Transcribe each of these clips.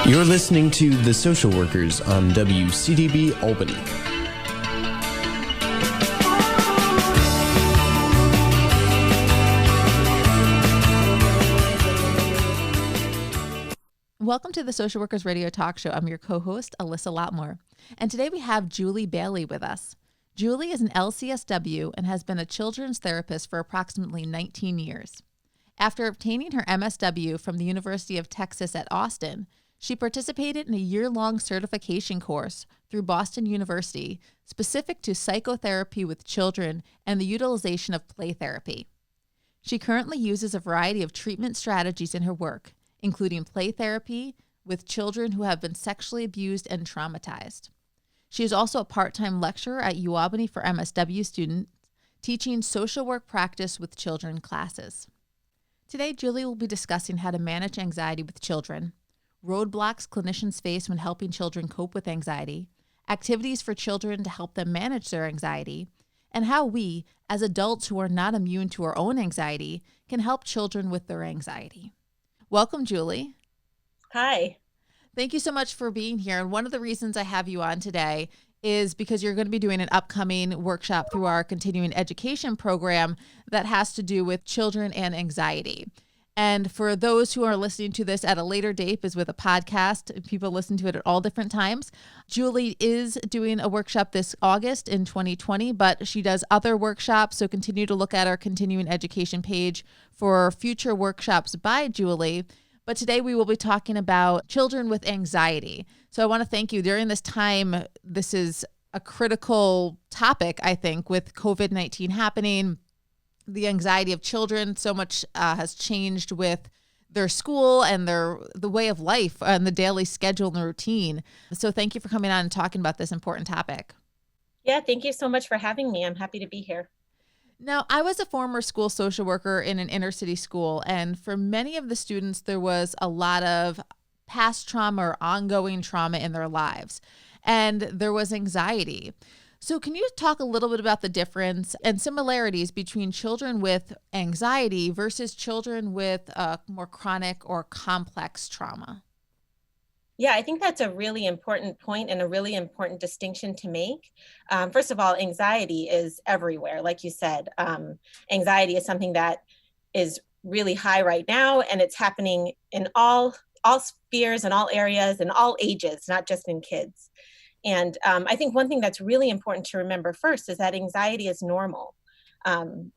You're listening to The Social Workers on WCDB Albany. Welcome to the Social Workers Radio Talk Show. I'm your co-host, Alyssa Lotmore. And today we have Julie Bailey with us. Julie is an LCSW and has been a children's therapist for approximately 19 years. After obtaining her MSW from the University of Texas at Austin, she participated in a year-long certification course through Boston University specific to psychotherapy with children and the utilization of play therapy. She currently uses a variety of treatment strategies in her work, including play therapy with children who have been sexually abused and traumatized. She is also a part-time lecturer at UAlbany for MSW students, teaching social work practice with children classes. Today, Julie will be discussing how to manage anxiety with children, roadblocks clinicians face when helping children cope with anxiety, activities for children to help them manage their anxiety, and how we, as adults who are not immune to our own anxiety, can help children with their anxiety. Welcome, Julie. Hi. Thank you so much for being here. And one of the reasons I have you on today is because you're going to be doing an upcoming workshop through our continuing education program that has to do with children and anxiety. And for those who are listening to this at a later date, is with a podcast, people listen to it at all different times. Julie is doing a workshop this August in 2020, but she does other workshops. So continue to look at our continuing education page for future workshops by Julie. But today we will be talking about children with anxiety. So I want to thank you. During this time, this is a critical topic, I think, with COVID-19 happening. The anxiety of children, so much has changed with their school and the way of life and the daily schedule and routine. So thank you for coming on and talking about this important topic. Yeah, thank you so much for having me. I'm happy to be here. Now, I was a former school social worker in an inner city school, and for many of the students, there was a lot of past trauma or ongoing trauma in their lives, and there was anxiety. So can you talk a little bit about the difference and similarities between children with anxiety versus children with more chronic or complex trauma? Yeah, I think that's a really important point and a really important distinction to make. First of all, anxiety is everywhere. Like you said, anxiety is something that is really high right now, and it's happening in all spheres and all areas and all ages, not just in kids. And I think one thing that's really important to remember first is that anxiety is normal.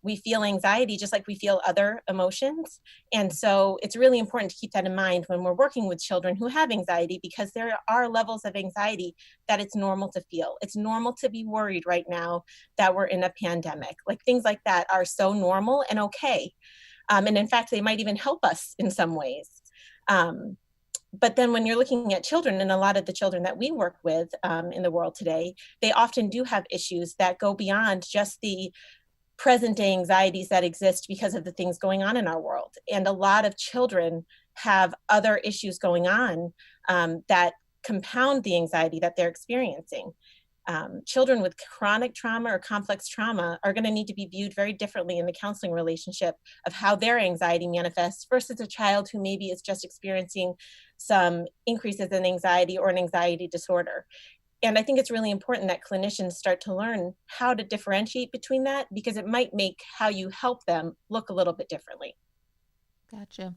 We feel anxiety just like we feel other emotions. And so it's really important to keep that in mind when we're working with children who have anxiety, because there are levels of anxiety that it's normal to feel. It's normal to be worried right now that we're in a pandemic. Like things like that are so normal and okay. And in fact, they might even help us in some ways. But then when you're looking at children, and a lot of the children that we work with in the world today, they often do have issues that go beyond just the present day anxieties that exist because of the things going on in our world. And a lot of children have other issues going on that compound the anxiety that they're experiencing. Children with chronic trauma or complex trauma are going to need to be viewed very differently in the counseling relationship of how their anxiety manifests versus a child who maybe is just experiencing some increases in anxiety or an anxiety disorder. And I think it's really important that clinicians start to learn how to differentiate between that, because it might make how you help them look a little bit differently. Gotcha.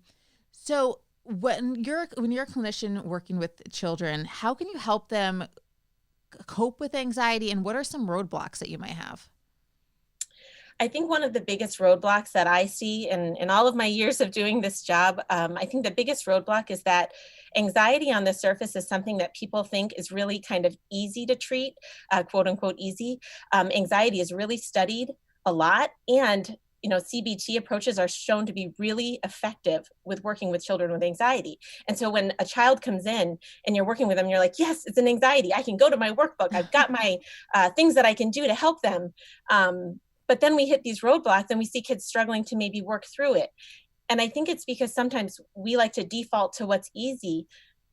So when you're a clinician working with children, how can you help them cope with anxiety, and what are some roadblocks that you might have? I think one of the biggest roadblocks that I see in all of my years of doing this job, I think the biggest roadblock is that anxiety on the surface is something that people think is really kind of easy to treat, quote unquote easy. Anxiety is really studied a lot, and CBT approaches are shown to be really effective with working with children with anxiety. And so when a child comes in and you're working with them, you're like, yes, it's an anxiety. I can go to my workbook. I've got my things that I can do to help them. But then we hit these roadblocks and we see kids struggling to maybe work through it. And I think it's because sometimes we like to default to what's easy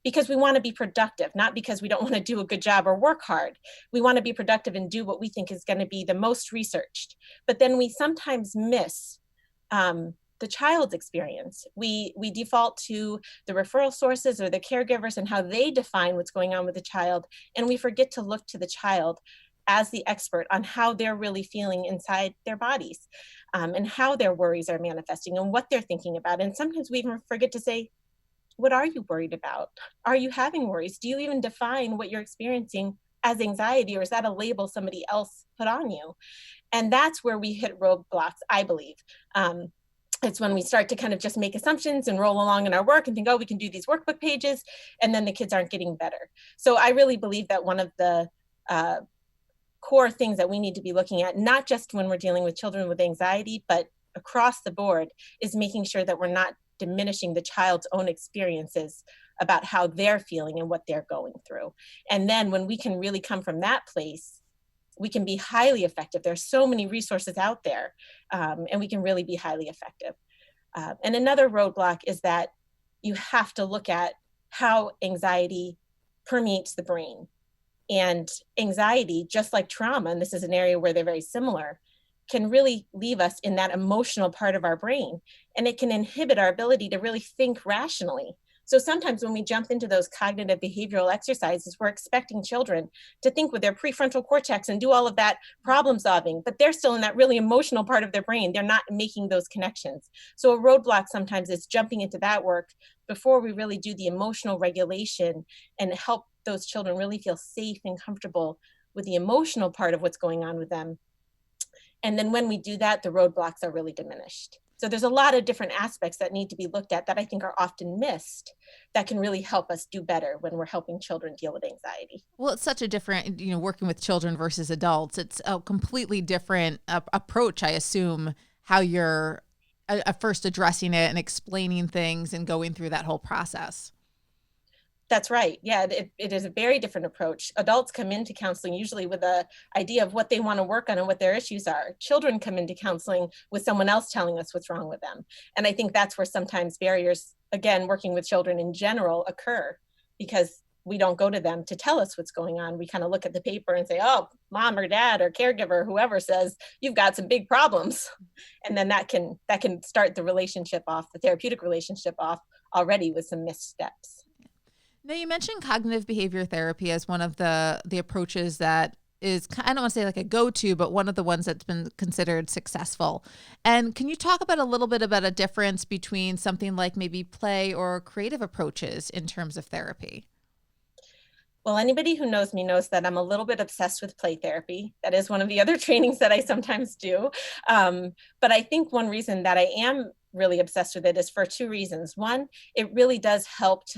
because we want to be productive, not because we don't want to do a good job or work hard. We want to be productive and do what we think is going to be the most researched. But then we sometimes miss the child's experience. We default to the referral sources or the caregivers and how they define what's going on with the child, and we forget to look to the child as the expert on how they're really feeling inside their bodies, and how their worries are manifesting and what they're thinking about. And sometimes we even forget to say, what are you worried about? Are you having worries? Do you even define what you're experiencing as anxiety, or is that a label somebody else put on you? And that's where we hit roadblocks, I believe. It's when we start to kind of just make assumptions and roll along in our work and think, oh, we can do these workbook pages, and then the kids aren't getting better. So I really believe that one of the core things that we need to be looking at, not just when we're dealing with children with anxiety, but across the board, is making sure that we're not diminishing the child's own experiences about how they're feeling and what they're going through. And then when we can really come from that place, we can be highly effective. There's so many resources out there, and we can really be highly effective. And another roadblock is that you have to look at how anxiety permeates the brain. And anxiety, just like trauma, and this is an area where they're very similar, can really leave us in that emotional part of our brain. And it can inhibit our ability to really think rationally. So sometimes when we jump into those cognitive behavioral exercises, we're expecting children to think with their prefrontal cortex and do all of that problem solving, but they're still in that really emotional part of their brain. They're not making those connections. So a roadblock sometimes is jumping into that work before we really do the emotional regulation and help those children really feel safe and comfortable with the emotional part of what's going on with them. And then when we do that, the roadblocks are really diminished. So there's a lot of different aspects that need to be looked at that I think are often missed that can really help us do better when we're helping children deal with anxiety. Well, it's such a different, working with children versus adults. It's a completely different approach, I assume, how you're first addressing it and explaining things and going through that whole process. That's right. Yeah, it is a very different approach. Adults come into counseling usually with an idea of what they want to work on and what their issues are. Children come into counseling with someone else telling us what's wrong with them. And I think that's where sometimes barriers, again, working with children in general, occur, because we don't go to them to tell us what's going on. We kind of look at the paper and say, oh, mom or dad or caregiver, whoever says you've got some big problems. And then that can start the relationship off, the therapeutic relationship off already with some missteps. Now, you mentioned cognitive behavior therapy as one of the approaches that is, I don't want to say like a go-to, but one of the ones that's been considered successful. And can you talk about a little bit about a difference between something like maybe play or creative approaches in terms of therapy? Well, anybody who knows me knows that I'm a little bit obsessed with play therapy. That is one of the other trainings that I sometimes do. But I think one reason that I am really obsessed with it is for two reasons. One, it really does helps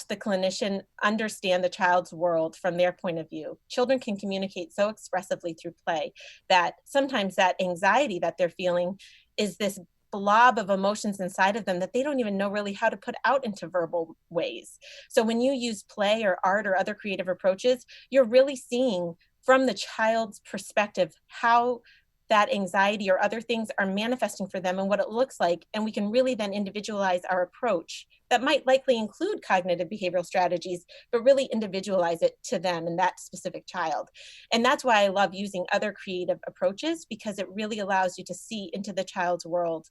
the clinician understand the child's world from their point of view. Children can communicate so expressively through play that sometimes that anxiety that they're feeling is this blob of emotions inside of them that they don't even know really how to put out into verbal ways. So when you use play or art or other creative approaches, you're really seeing from the child's perspective how that anxiety or other things are manifesting for them and what it looks like. And we can really then individualize our approach that might likely include cognitive behavioral strategies, but really individualize it to them and that specific child. And that's why I love using other creative approaches, because it really allows you to see into the child's world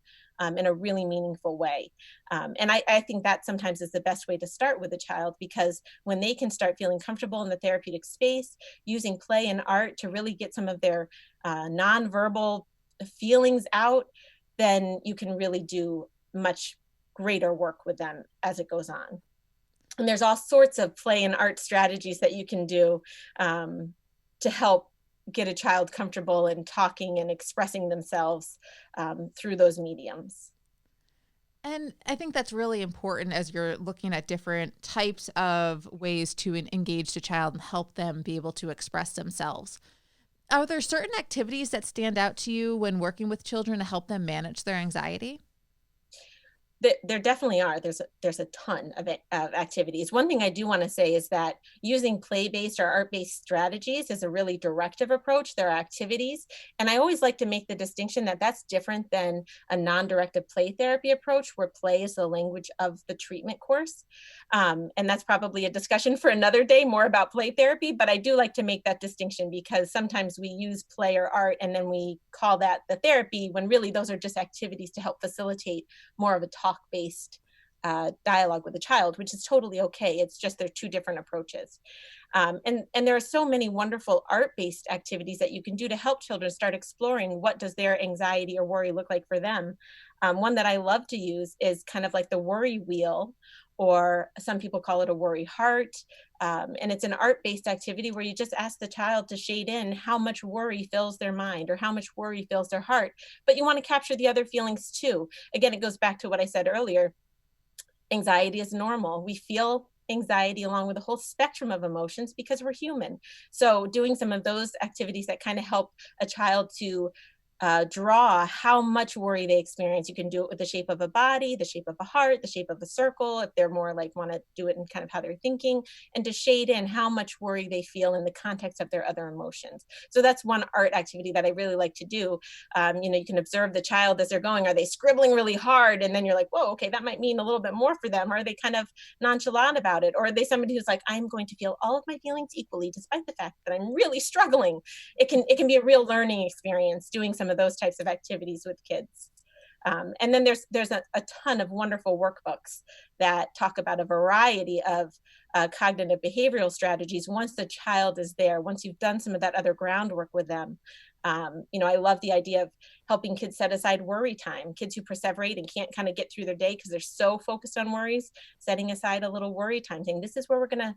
in a really meaningful way. And I think that sometimes is the best way to start with a child, because when they can start feeling comfortable in the therapeutic space, using play and art to really get some of their nonverbal feelings out, then you can really do much greater work with them as it goes on. And there's all sorts of play and art strategies that you can do to help get a child comfortable in talking and expressing themselves through those mediums. And I think that's really important as you're looking at different types of ways to engage the child and help them be able to express themselves. Are there certain activities that stand out to you when working with children to help them manage their anxiety? There definitely are. There's a ton of activities. One thing I do want to say is that using play-based or art-based strategies is a really directive approach. There are activities, and I always like to make the distinction that that's different than a non-directive play therapy approach, where play is the language of the treatment course. And that's probably a discussion for another day, more about play therapy. But I do like to make that distinction because sometimes we use play or art, and then we call that the therapy, when really those are just activities to help facilitate more of a talk-based dialogue with a child, which is totally okay. It's just they're two different approaches. And there are so many wonderful art-based activities that you can do to help children start exploring what does their anxiety or worry look like for them. One that I love to use is kind of like the worry wheel, or some people call it a worry heart. And it's an art-based activity where you just ask the child to shade in how much worry fills their mind or how much worry fills their heart, but you want to capture the other feelings too. Again, it goes back to what I said earlier. Anxiety is normal. We feel anxiety along with a whole spectrum of emotions because we're human. So doing some of those activities that kind of help a child to draw how much worry they experience. You can do it with the shape of a body, the shape of a heart, the shape of a circle, if they're more like want to do it in kind of how they're thinking, and to shade in how much worry they feel in the context of their other emotions. So that's one art activity that I really like to do. You can observe the child as they're going. Are they scribbling really hard? And then you're like, whoa, okay, that might mean a little bit more for them. Or are they kind of nonchalant about it? Or are they somebody who's like, I'm going to feel all of my feelings equally, despite the fact that I'm really struggling? It can be a real learning experience doing some of those types of activities with kids. And then there's a ton of wonderful workbooks that talk about a variety of cognitive behavioral strategies once the child is there, once you've done some of that other groundwork with them. I love the idea of helping kids set aside worry time. Kids who perseverate and can't kind of get through their day because they're so focused on worries, setting aside a little worry time, saying, this is where we're going to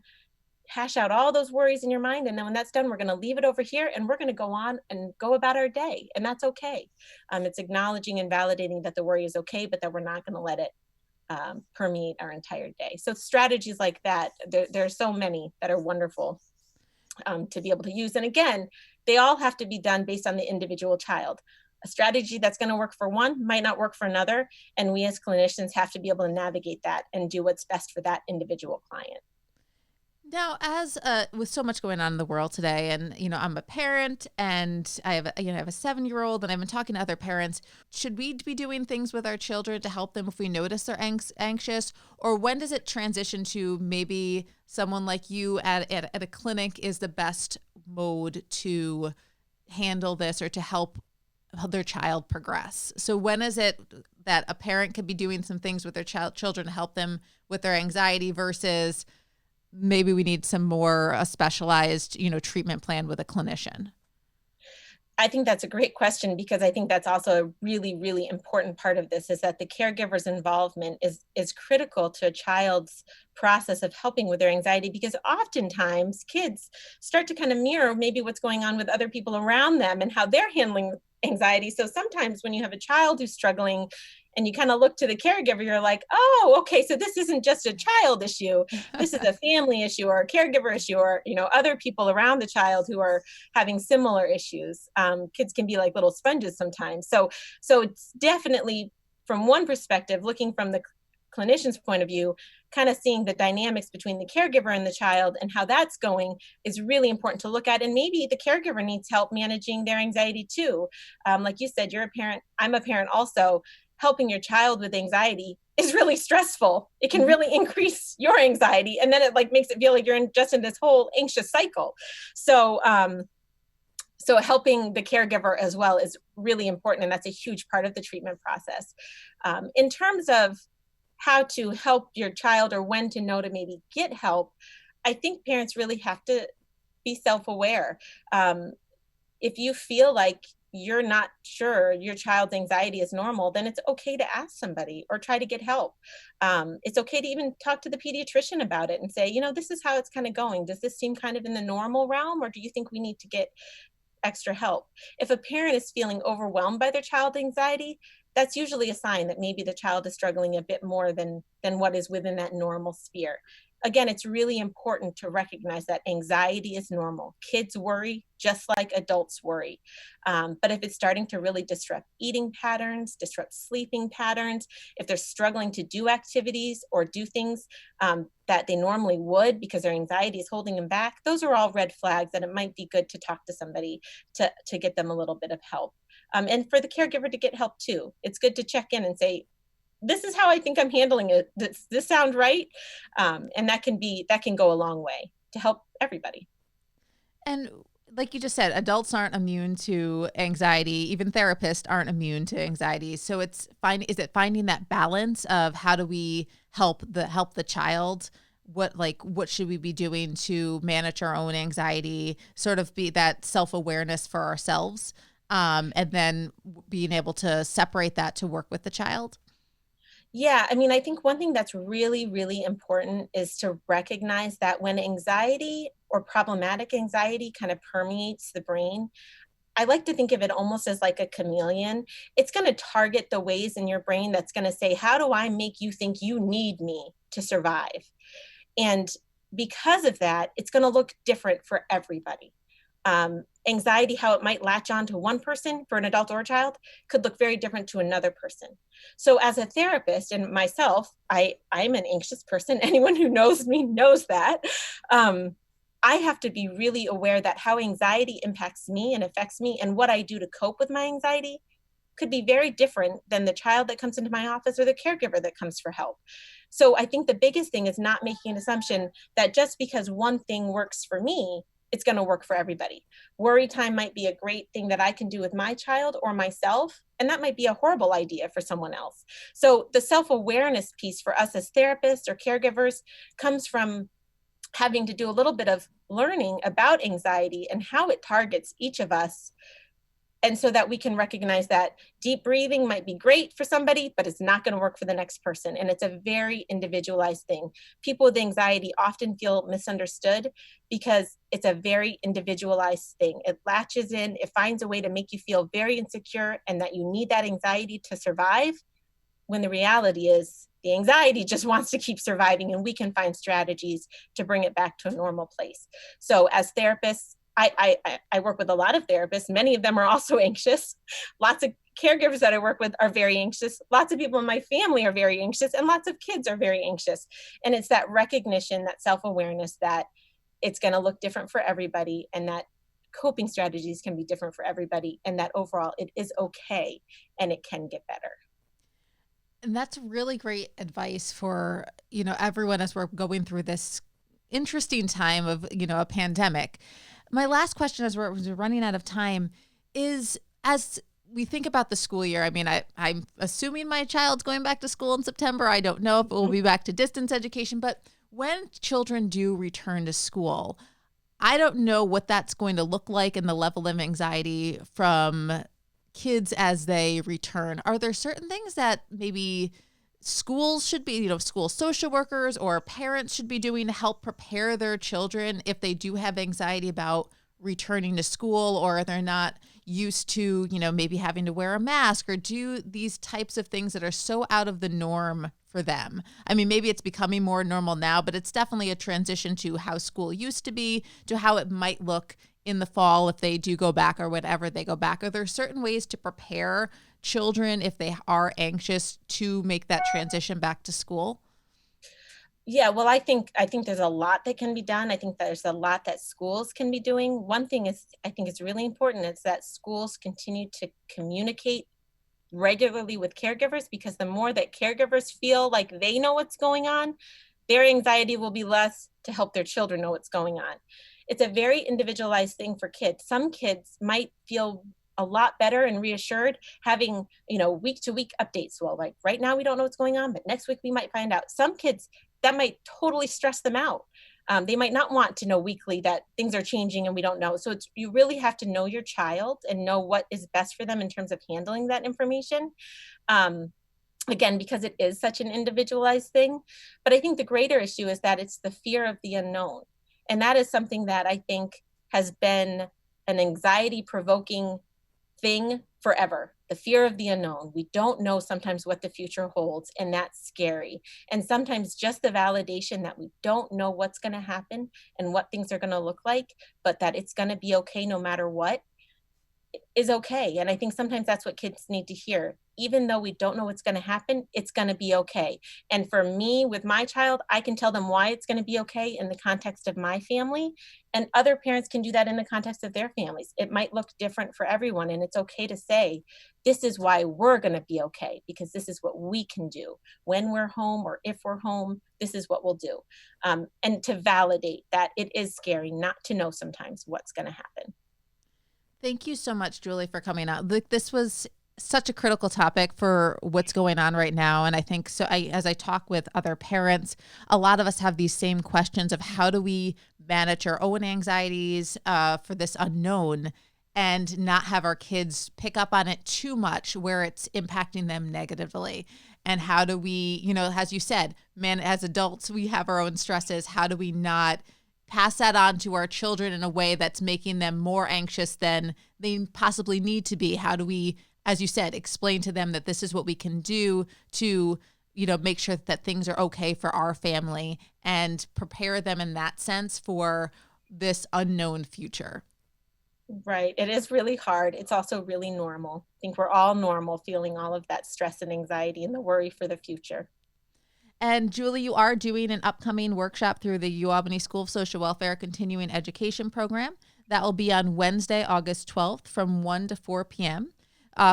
hash out all those worries in your mind. And then when that's done, we're going to leave it over here and we're going to go on and go about our day. And that's okay. It's acknowledging and validating that the worry is okay, but that we're not going to let it permeate our entire day. So strategies like that, there are so many that are wonderful to be able to use. And again, they all have to be done based on the individual child. A strategy that's going to work for one might not work for another. And we as clinicians have to be able to navigate that and do what's best for that individual client. Now, as with so much going on in the world today, and I'm a parent, and I have a 7-year-old, and I've been talking to other parents. Should we be doing things with our children to help them if we notice they're anxious, or when does it transition to maybe someone like you at a clinic is the best mode to handle this or to help their child progress? So when is it that a parent could be doing some things with their children to help them with their anxiety versus maybe we need some more specialized, treatment plan with a clinician? I think that's a great question, because I think that's also a really, really important part of this, is that the caregiver's involvement is critical to a child's process of helping with their anxiety, because oftentimes kids start to kind of mirror maybe what's going on with other people around them and how they're handling anxiety. So sometimes when you have a child who's struggling and you kind of look to the caregiver, you're like, oh, okay, so this isn't just a child issue. This is a family issue or a caregiver issue, or, other people around the child who are having similar issues. Kids can be like little sponges sometimes. So it's definitely, from one perspective, looking from the clinician's point of view, kind of seeing the dynamics between the caregiver and the child and how that's going is really important to look at. And maybe the caregiver needs help managing their anxiety too. Like you said, you're a parent, I'm a parent also. Helping your child with anxiety is really stressful. It can really increase your anxiety, and then it makes it feel like you're just in this whole anxious cycle. So helping the caregiver as well is really important, and that's a huge part of the treatment process. In terms of how to help your child or when to know to maybe get help, I think parents really have to be self-aware. If you feel like you're not sure your child's anxiety is normal, then it's okay to ask somebody or try to get help. It's okay to even talk to the pediatrician about it and say, this is how it's kind of going. Does this seem kind of in the normal realm, or do you think we need to get extra help? If a parent is feeling overwhelmed by their child's anxiety, that's usually a sign that maybe the child is struggling a bit more than what is within that normal sphere. again, it's really important to recognize that anxiety is normal. Kids worry just like adults worry. But if it's starting to really disrupt eating patterns, disrupt sleeping patterns, if they're struggling to do activities or do things that they normally would because their anxiety is holding them back, those are all red flags, and it might be good to talk to somebody to get them a little bit of help. And for the caregiver to get help too. It's good to check in and say, this is how I think I'm handling it. Does this sound right? And that can go a long way to help everybody. And like you just said, adults aren't immune to anxiety. Even therapists aren't immune to anxiety. So is it finding that balance of how do we help the child? What should we be doing to manage our own anxiety, sort of be that self-awareness for ourselves, and then being able to separate that to work with the child? Yeah, I mean, I think one thing that's really, really important is to recognize that when anxiety or problematic anxiety kind of permeates the brain, I like to think of it almost as like a chameleon. It's going to target the ways in your brain that's going to say, how do I make you think you need me to survive? And because of that, it's going to look different for everybody. Anxiety, how it might latch on to one person for an adult or a child, could look very different to another person. So as a therapist and myself, I'm an anxious person. Anyone who knows me knows that. I have to be really aware that how anxiety impacts me and affects me and what I do to cope with my anxiety could be very different than the child that comes into my office or the caregiver that comes for help. So I think the biggest thing is not making an assumption that just because one thing works for me, it's going to work for everybody. Worry time might be a great thing that I can do with my child or myself, and that might be a horrible idea for someone else. So the self-awareness piece for us as therapists or caregivers comes from having to do a little bit of learning about anxiety and how it targets each of us. And so that we can recognize that deep breathing might be great for somebody, but it's not going to work for the next person. And it's a very individualized thing. People with anxiety often feel misunderstood because it's a very individualized thing. It latches in, it finds a way to make you feel very insecure and that you need that anxiety to survive, when the reality is the anxiety just wants to keep surviving, and we can find strategies to bring it back to a normal place. So as therapists, I work with a lot of therapists. Many of them are also anxious. Lots of caregivers that I work with are very anxious. Lots of people in my family are very anxious, and lots of kids are very anxious. And it's that recognition, that self-awareness that it's going to look different for everybody, and that coping strategies can be different for everybody, and that overall it is okay and it can get better. And that's really great advice for, everyone as we're going through this interesting time of, a pandemic. My last question as we're running out of time is, as we think about the school year, I mean, I'm assuming my child's going back to school in September. I don't know if it will be back to distance education, but when children do return to school, I don't know what that's going to look like and the level of anxiety from kids as they return. Are there certain things that maybe schools should be, school social workers or parents should be doing to help prepare their children if they do have anxiety about returning to school, or they're not used to, maybe having to wear a mask or do these types of things that are so out of the norm for them? I mean, maybe it's becoming more normal now, but it's definitely a transition to how school used to be, to how it might look in the fall if they do go back or whenever they go back. Are there certain ways to prepare children if they are anxious to make that transition back to school? Yeah, well, I think there's a lot that can be done. I think there's a lot that schools can be doing. One thing is, I think it's really important, is that schools continue to communicate regularly with caregivers, because the more that caregivers feel like they know what's going on, their anxiety will be less to help their children know what's going on. It's a very individualized thing for kids. Some kids might feel a lot better and reassured having, week to week updates. Well, like right now we don't know what's going on, but next week we might find out. Some kids, that might totally stress them out. They might not want to know weekly that things are changing and we don't know. So you really have to know your child and know what is best for them in terms of handling that information. Again, because it is such an individualized thing. But I think the greater issue is that it's the fear of the unknown. And that is something that I think has been an anxiety provoking thing forever. The fear of the unknown. We don't know sometimes what the future holds, and that's scary. And sometimes just the validation that we don't know what's going to happen and what things are going to look like, but that it's going to be okay no matter what, is okay. And I think sometimes that's what kids need to hear. Even though we don't know what's going to happen, it's going to be okay. And for me, with my child, I can tell them why it's going to be okay in the context of my family. And other parents can do that in the context of their families. It might look different for everyone. And it's okay to say, this is why we're going to be okay, because this is what we can do. When we're home or if we're home, this is what we'll do. And to validate that it is scary not to know sometimes what's going to happen. Thank you so much, Julie, for coming out. Look, this was such a critical topic for what's going on right now. And I think so as I talk with other parents, a lot of us have these same questions of how do we manage our own anxieties for this unknown and not have our kids pick up on it too much where it's impacting them negatively. And how do we, as you said, as adults, we have our own stresses. How do we not pass that on to our children in a way that's making them more anxious than they possibly need to be? How do we, as you said, explain to them that this is what we can do to, make sure that things are okay for our family and prepare them in that sense for this unknown future? Right. It is really hard. It's also really normal. I think we're all normal feeling all of that stress and anxiety and the worry for the future. And Julie, you are doing an upcoming workshop through the UAlbany School of Social Welfare Continuing Education Program. That will be on Wednesday, August 12th from 1 to 4 p.m.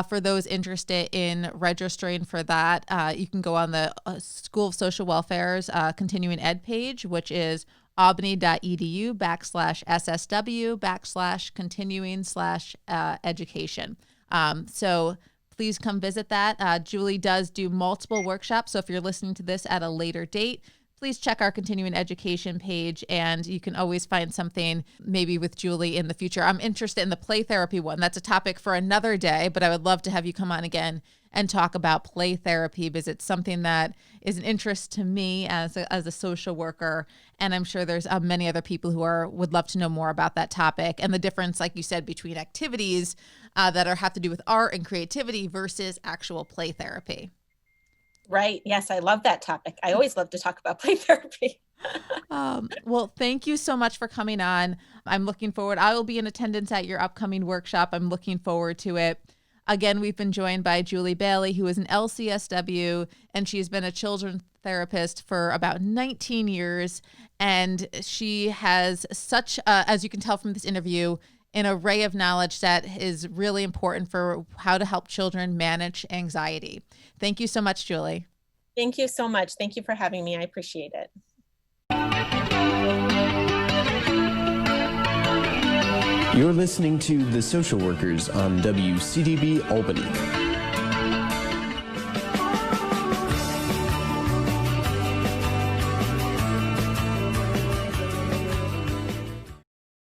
For those interested in registering for that, you can go on the School of Social Welfare's Continuing Ed page, which is albany.edu/ssw/continuing/education. So please come visit that. Julie does do multiple workshops. So if you're listening to this at a later date, please check our continuing education page and you can always find something maybe with Julie in the future. I'm interested in the play therapy one. That's a topic for another day, but I would love to have you come on again and talk about play therapy because it's something that is an interest to me as a social worker. And I'm sure there's many other people who would love to know more about that topic and the difference, like you said, between activities that have to do with art and creativity versus actual play therapy. Right. Yes, I love that topic. I always love to talk about play therapy. Well, thank you so much for coming on. I'm looking forward. I will be in attendance at your upcoming workshop. I'm looking forward to it. Again, we've been joined by Julie Bailey, who is an LCSW, and she's been a children's therapist for about 19 years. And she has such, as you can tell from this interview, an array of knowledge that is really important for how to help children manage anxiety. Thank you so much, Julie. Thank you so much. Thank you for having me. I appreciate it. You're listening to The Social Workers on WCDB Albany.